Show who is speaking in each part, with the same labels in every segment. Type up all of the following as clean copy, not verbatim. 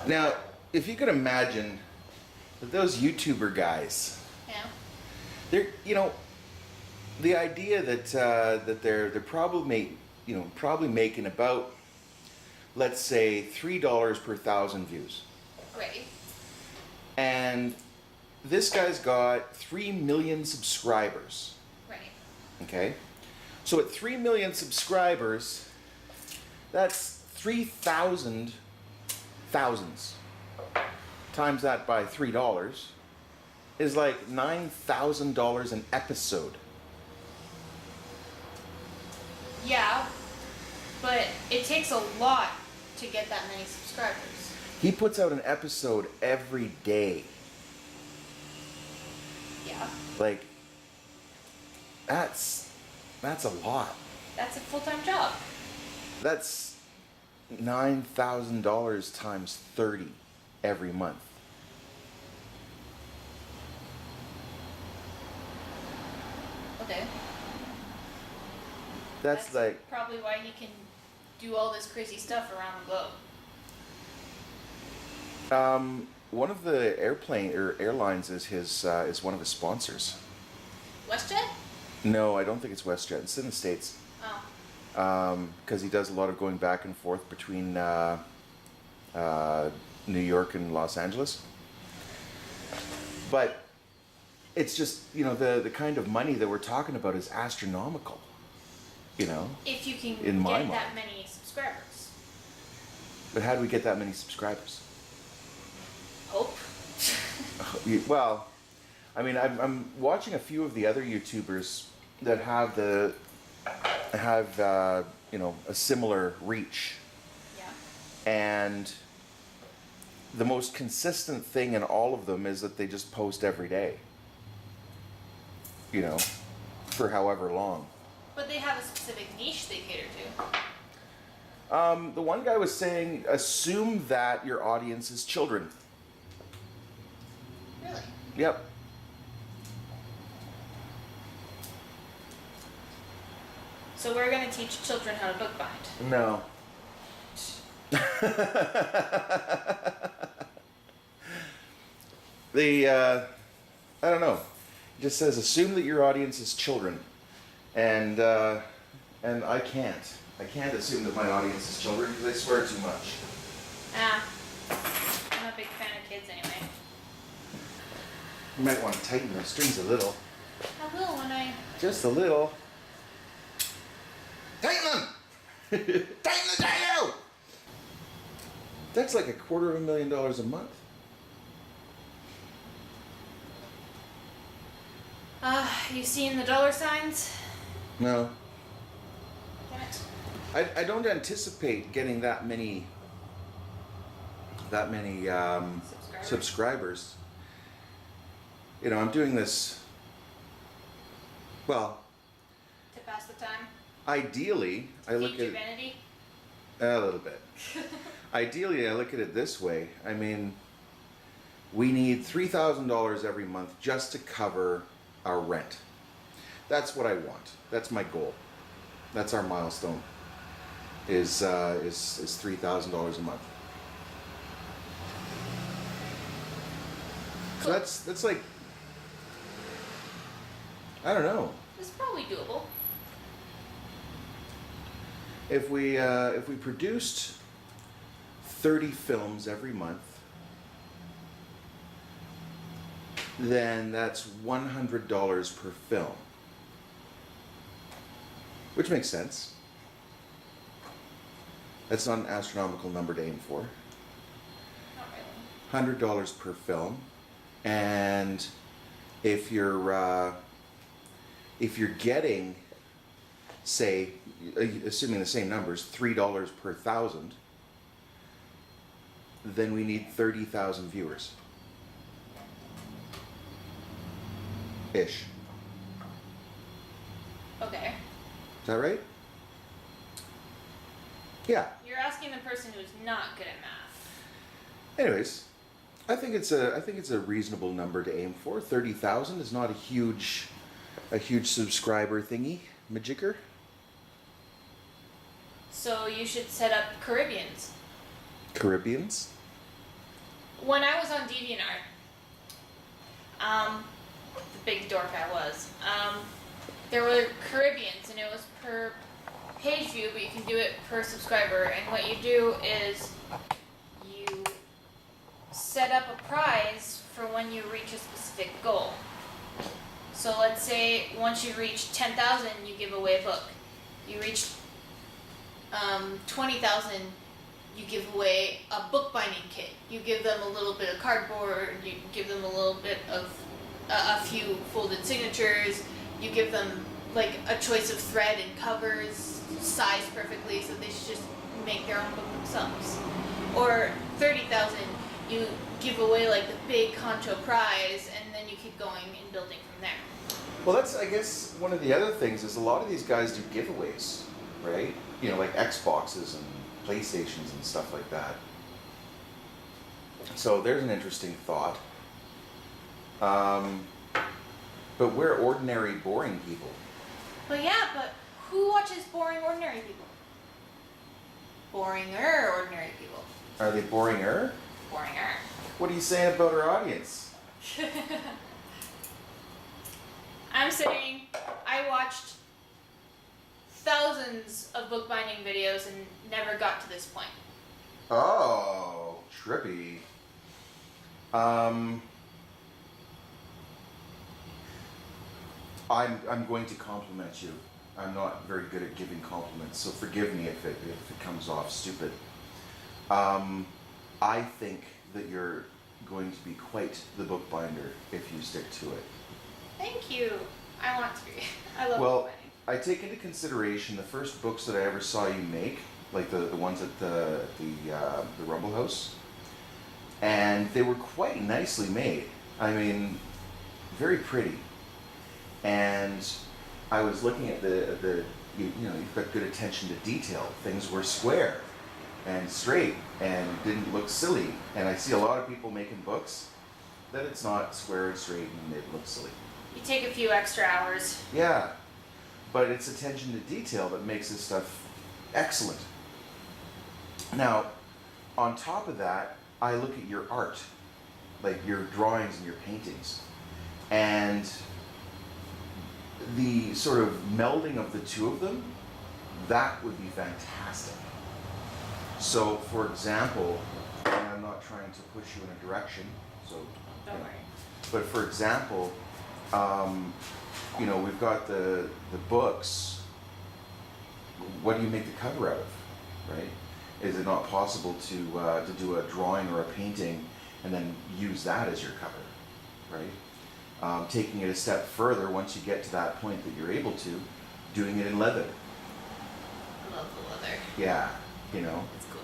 Speaker 1: Now, if you could imagine that those YouTuber guys,
Speaker 2: Yeah.
Speaker 1: they're, the idea that that they're probably making about, let's say, $3 per thousand views,
Speaker 2: Right.
Speaker 1: and this guy's got 3 million subscribers.
Speaker 2: Right.
Speaker 1: Okay, so at 3 million subscribers, that's 3,000 thousands. Times that by $3 is like $9,000 an episode.
Speaker 2: Yeah, but it takes a lot to get that many subscribers.
Speaker 1: He puts out an episode every day.
Speaker 2: Yeah.
Speaker 1: Like, that's a lot.
Speaker 2: That's a full-time job.
Speaker 1: That's $9,000 times 30 every month.
Speaker 2: Okay.
Speaker 1: That's like,
Speaker 2: probably why he can do all this crazy stuff around the globe.
Speaker 1: one of the airlines is is one of his sponsors.
Speaker 2: WestJet?
Speaker 1: No, I don't think it's WestJet. It's in the States.
Speaker 2: Oh.
Speaker 1: Because he does a lot of going back and forth between New York and Los Angeles. But it's just, the kind of money that we're talking about is astronomical.
Speaker 2: If you can
Speaker 1: in my
Speaker 2: get
Speaker 1: mind.
Speaker 2: that many subscribers.
Speaker 1: But how do we get that many subscribers?
Speaker 2: Hope.
Speaker 1: Well, I mean, I'm watching a few of the other YouTubers that have a similar reach,
Speaker 2: Yeah.
Speaker 1: and the most consistent thing in all of them is that they just post every day. For however long.
Speaker 2: But they have a specific niche they cater to.
Speaker 1: The one guy was saying, assume that your audience is children.
Speaker 2: Really?
Speaker 1: Yep.
Speaker 2: So we're going to teach children how to bookbind.
Speaker 1: No. I don't know. It just says assume that your audience is children, and I can't. I can't assume that my audience is children because I swear too much.
Speaker 2: I'm a big fan of kids anyway.
Speaker 1: You might want to tighten those strings a little.
Speaker 2: I will when I...
Speaker 1: Just a little. Tighten them! Tighten the tail! That's like $250,000 a month.
Speaker 2: You seen the dollar signs?
Speaker 1: No.
Speaker 2: Damn it.
Speaker 1: I don't anticipate getting that many subscribers. I'm doing this, well,
Speaker 2: To pass the time?
Speaker 1: ideally, I look
Speaker 2: Feed
Speaker 1: at
Speaker 2: your vanity?
Speaker 1: a little bit. Ideally, I look at it this way. I mean, we need $3,000 every month just to cover our rent. That's what I want. That's my goal. That's our milestone. Is $3,000 a month. So
Speaker 2: Cool.
Speaker 1: that's like, I don't know.
Speaker 2: It's probably doable.
Speaker 1: If we produced 30 films every month, then that's $100 per film, which makes sense. That's not an astronomical number to aim for.
Speaker 2: Not really.
Speaker 1: $100 per film, and if you're getting, say, assuming the same numbers, $3 per thousand, then we need 30,000 viewers. Ish.
Speaker 2: Okay.
Speaker 1: Is that right? Yeah.
Speaker 2: You're asking the person who's not good at math.
Speaker 1: Anyways, I think it's a reasonable number to aim for. 30,000 is not a huge subscriber thingy, majigger.
Speaker 2: So you should set up Caribbeans.
Speaker 1: Caribbeans.
Speaker 2: when I was on DeviantArt, the big dork I was, there were Caribbeans, and it was per page view, but you can do it per subscriber. And what you do is you set up a prize for when you reach a specific goal. So let's say once you reach 10,000, you give away a book. You reach 20,000, you give away a bookbinding kit. You give them a little bit of cardboard. You give them a little bit of a few folded signatures. You give them like a choice of thread and covers sized perfectly, so they should just make their own book themselves. Or 30,000, you give away like the big honcho prize, and then you keep going and building from there.
Speaker 1: Well, that's, I guess, one of the other things is a lot of these guys do giveaways, right? You know, like Xboxes and PlayStations and stuff like that. So there's an interesting thought. But we're ordinary, boring people.
Speaker 2: But yeah, but who watches boring, ordinary people? Boringer, ordinary people.
Speaker 1: Are they boringer?
Speaker 2: Boringer.
Speaker 1: What are you saying about our audience?
Speaker 2: I'm saying I watched thousands of bookbinding videos and never got to this point.
Speaker 1: Oh, trippy. I'm going to compliment you. I'm not very good at giving compliments, so forgive me if it comes off stupid. I think that you're going to be quite the bookbinder if you stick to it.
Speaker 2: Thank you. I want to be. I love
Speaker 1: Well,
Speaker 2: bookbinding.
Speaker 1: I take into consideration the first books that I ever saw you make, like the ones at the Rumble House, and they were quite nicely made. I mean, very pretty. And I was looking at the you know, you've got good attention to detail. Things were square and straight and didn't look silly. And I see a lot of people making books that it's not square and straight and it looks silly.
Speaker 2: You take a few extra hours.
Speaker 1: Yeah, but it's attention to detail that makes this stuff excellent. Now, on top of that, I look at your art, like your drawings and your paintings, and the sort of melding of the two of them, that would be fantastic. So, for example, and I'm not trying to push you in a direction, so
Speaker 2: Don't worry.
Speaker 1: but for example, you know, we've got the books. What do you make the cover out of, right? Is it not possible to do a drawing or a painting and then use that as your cover, right? Taking it a step further, once you get to that point that you're able to, doing it in leather.
Speaker 2: I love the leather.
Speaker 1: Yeah, you know.
Speaker 2: It's cool.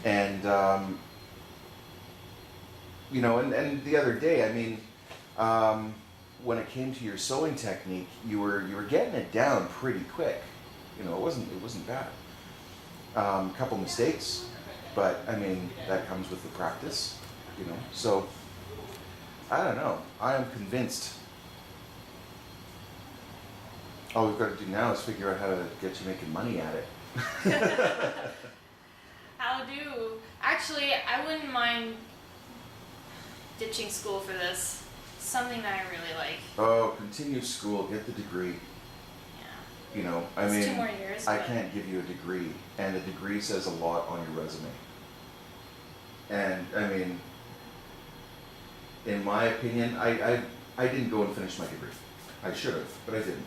Speaker 1: And you know, and the other day, I mean, when it came to your sewing technique, you were getting it down pretty quick. You know, it wasn't bad. Couple mistakes, but I mean that comes with the practice. You know, so I don't know. I am convinced. All we've got to do now is figure out how to get you making money at it.
Speaker 2: How do? Actually, I wouldn't mind ditching school for this. Something that I really like.
Speaker 1: Oh, continue school, get the degree.
Speaker 2: Yeah.
Speaker 1: You know, I
Speaker 2: It's
Speaker 1: mean,
Speaker 2: 2 more years.
Speaker 1: I
Speaker 2: but-
Speaker 1: can't give you a degree, and a degree says a lot on your resume. And I mean, in my opinion, I didn't go and finish my degree. I should have, but I didn't.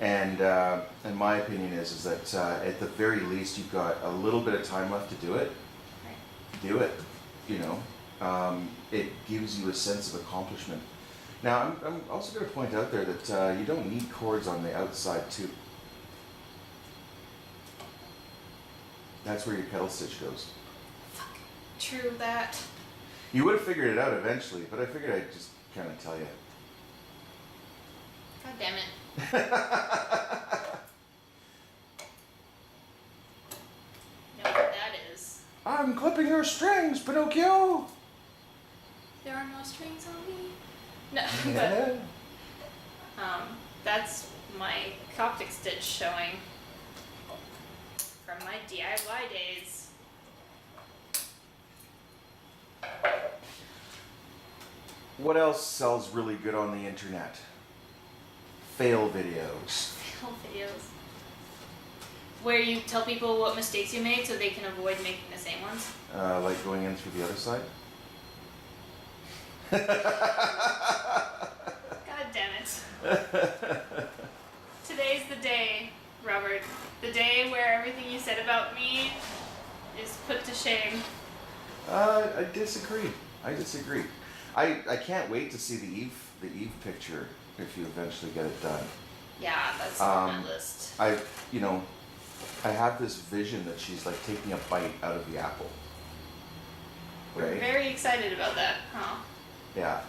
Speaker 1: And my opinion is that at the very least you've got a little bit of time left to do it.
Speaker 2: Right.
Speaker 1: Do it. You know, it gives you a sense of accomplishment. Now, I'm also going to point out there that you don't need cords on the outside too. That's where your kettle stitch goes.
Speaker 2: True that.
Speaker 1: You would have figured it out eventually, but I figured I'd just kind of tell you.
Speaker 2: God damn it. Know what that is.
Speaker 1: I'm clipping your strings, Pinocchio!
Speaker 2: There are no strings on me. No,
Speaker 1: Yeah.
Speaker 2: but that's my Coptic stitch showing from my DIY days.
Speaker 1: What else sells really good on the internet? Fail videos.
Speaker 2: Fail videos. Where you tell people what mistakes you made so they can avoid making the same ones.
Speaker 1: Like going in through the other side?
Speaker 2: God damn it. Today's the day, Robert. The day where everything you said about me is put to shame.
Speaker 1: I disagree. I can't wait to see the Eve picture if you eventually get it done.
Speaker 2: Yeah, that's on my list.
Speaker 1: I have this vision that she's like taking a bite out of the apple.
Speaker 2: We're
Speaker 1: Right?
Speaker 2: very excited about that, huh?
Speaker 1: Yeah.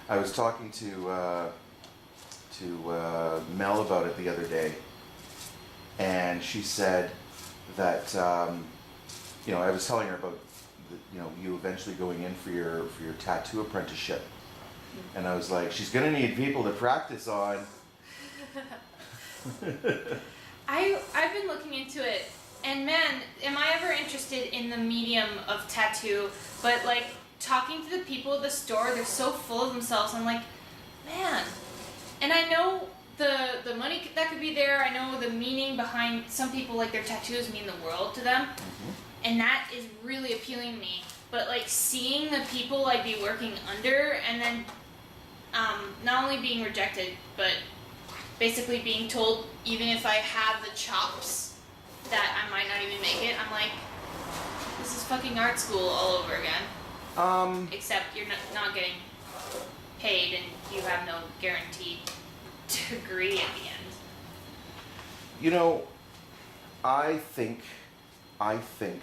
Speaker 1: I was talking to Mel about it the other day, and she said that I was telling her about you eventually going in for your tattoo apprenticeship, and I was like, she's gonna need people to practice on.
Speaker 2: I've been looking into it, and man, am I ever interested in the medium of tattoo, but like talking to the people at the store, they're so full of themselves. I'm like, man, and I know the money that could be there. I know the meaning behind some people, like their tattoos mean the world to them, and that is really appealing to me. But like seeing the people I'd be working under, and then not only being rejected, but basically being told even if I have the chops that I might not even make it, I'm like, this is fucking art school all over again. Except you're not getting paid and you have no guaranteed degree at the end.
Speaker 1: I think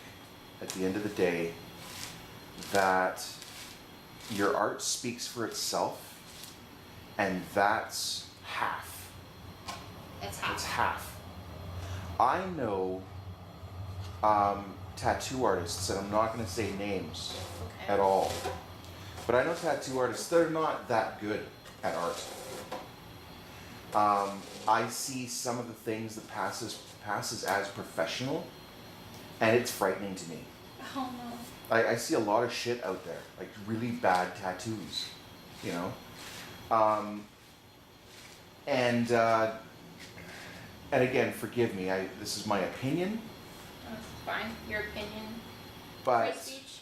Speaker 1: at the end of the day that your art speaks for itself, and that's half.
Speaker 2: It's half.
Speaker 1: It's half. I know tattoo artists, and I'm not going to say names at all, but I know tattoo artists that are not that good at art. I see some of the things that passes as professional, and it's frightening to me.
Speaker 2: Oh no.
Speaker 1: I see a lot of shit out there, like really bad tattoos, and again, forgive me. This is my opinion.
Speaker 2: That's fine. Your opinion.
Speaker 1: But
Speaker 2: Free speech.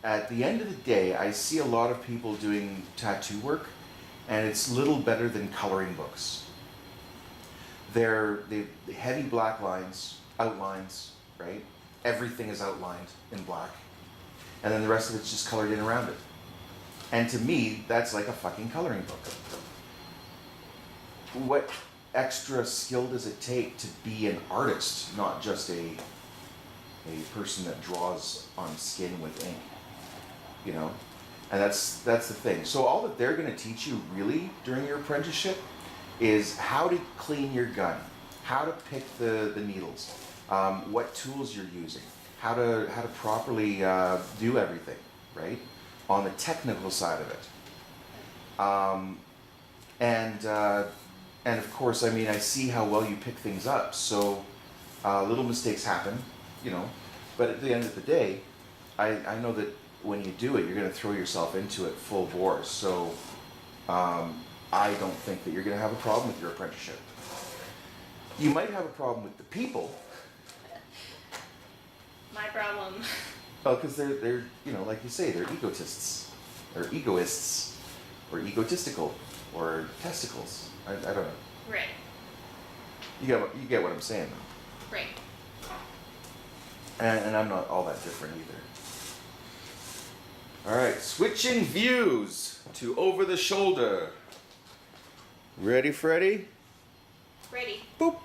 Speaker 1: at the end of the day, I see a lot of people doing tattoo work, and it's little better than coloring books. They're heavy black lines, outlines, right? Everything is outlined in black, and then the rest of it's just colored in around it. And to me, that's like a fucking coloring book. What extra skill does it take to be an artist, not just a person that draws on skin with ink? And that's the thing. So all that they're going to teach you really during your apprenticeship is how to clean your gun, how to pick the needles, what tools you're using, how to properly do everything, right? On the technical side of it. And of course, I see how well you pick things up. So little mistakes happen, but at the end of the day, I know that when you do it, you're going to throw yourself into it full bore. So I don't think that you're going to have a problem with your apprenticeship. You might have a problem with the people.
Speaker 2: My problem.
Speaker 1: Well, because they're like you say, they're egotists, or egoists, or egotistical, or testicles. I don't know.
Speaker 2: Right.
Speaker 1: You get what I'm saying, though.
Speaker 2: Right.
Speaker 1: And I'm not all that different either. All right, switching views to over the shoulder. Ready, Freddy?
Speaker 2: Ready.
Speaker 1: Boop.